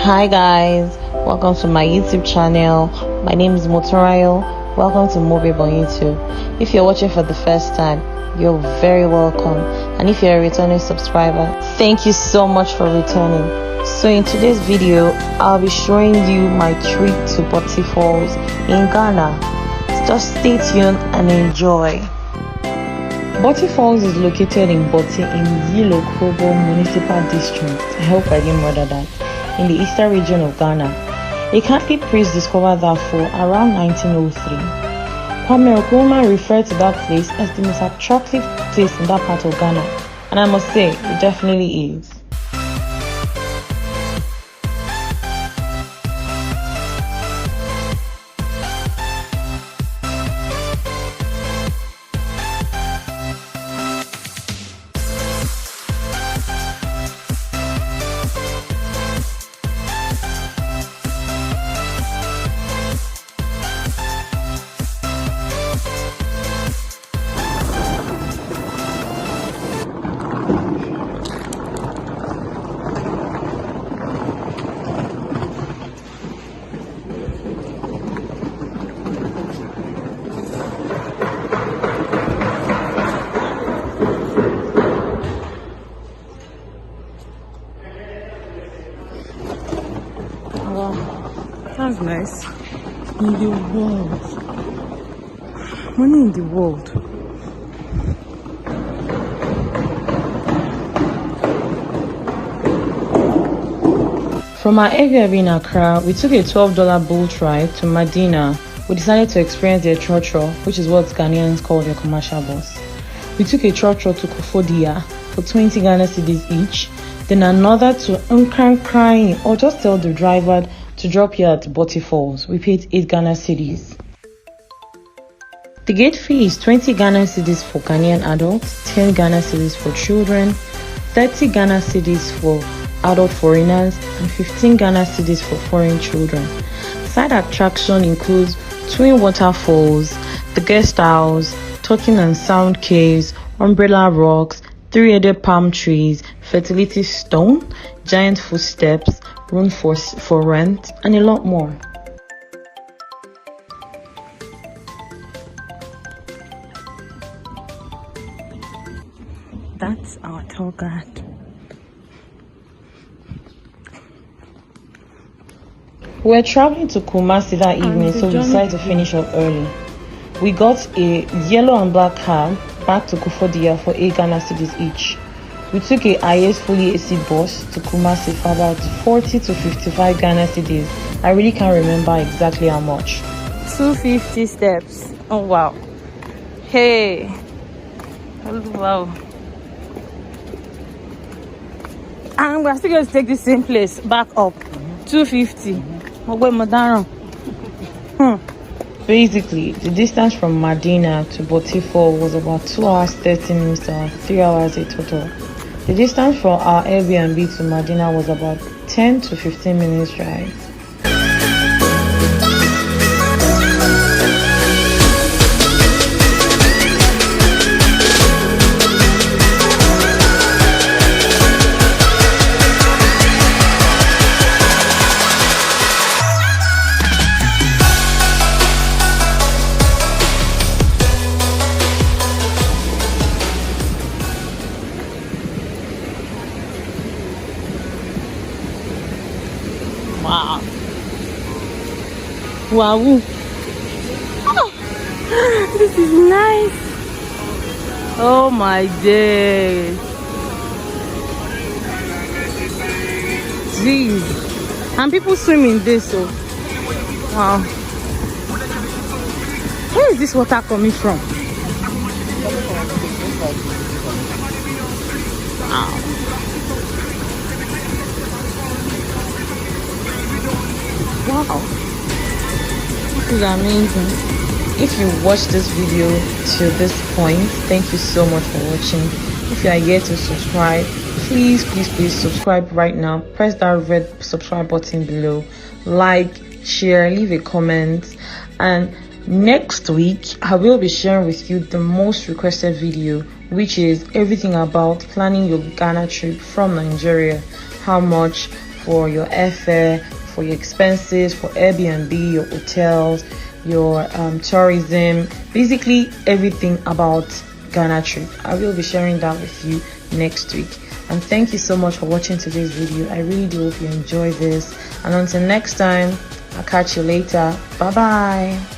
Hi guys, welcome to my YouTube channel. My name is Motorayo. Welcome to MOBAIBE on YouTube. If you're watching for the first time, you're very welcome. And if you're a returning subscriber, thank you so much for returning. So in today's video, I'll be showing you my trip to Boti Falls in Ghana. Just stay tuned and enjoy. Boti Falls is located in Boti in Yilokrobo Municipal District. I hope I didn't murder that. In the eastern region of Ghana. A Catholic priest discovered that fall around 1903. Kwame Nkrumah referred to that place as the most attractive place in that part of Ghana, and I must say, it definitely is. Wow, that's nice. In the world. Money in the world. From our Airbnb in Accra, we took a $12 boat ride to Medina. We decided to experience their trotro, which is what Ghanaians call their commercial bus. We took a trotro to Kofodia for 20 Ghana cedis each, then another to enquires, or just tell the driver to drop here at Boti Falls. We paid 8 Ghana cedis. The gate fee is 20 Ghana cedis for Ghanaian adults, 10 Ghana cedis for children, 30 Ghana cedis for adult foreigners, and 15 Ghana cedis for foreign children. Side attraction includes twin waterfalls, the guest house, talking and sound caves, umbrella rocks, 3-headed palm trees, fertility stone, giant footsteps, room for rent, and a lot more. That's our tour guide. We're traveling to Kumasi that evening, so we decided to finish up early. We got a yellow and black cab back to Kofodia for 8 Ghana cedis each. We took a IS fully AC bus to Kumasi for about 40 to 55 Ghana cedis. I really can't remember exactly how much. 250 steps. Oh wow. Hey. Oh, wow. And we're still going to take the same place back up. 250. Basically, the distance from Medina to Boti Falls was about 2 hours 30 minutes or 3 hours in total. The distance from our Airbnb to Medina was about 10 to 15 minutes drive. Wow. Wow. Oh, this is nice. Oh my days. Jeez. And people swim in this, so wow. Where is this water coming from? Wow. Wow, this is amazing. If you watched this video to this point, thank you so much for watching. If you are yet to subscribe, please subscribe right now. Press that red subscribe button below, like, share, leave a comment, and next week I will be sharing with you the most requested video, which is everything about planning your Ghana trip from Nigeria. How much, for your airfare, for your expenses, for Airbnb, your hotels, your tourism, basically everything about Ghana trip. I will be sharing that with you next week. And thank you so much for watching today's video. I really do hope you enjoy this, and until next time, I'll catch you later. Bye bye.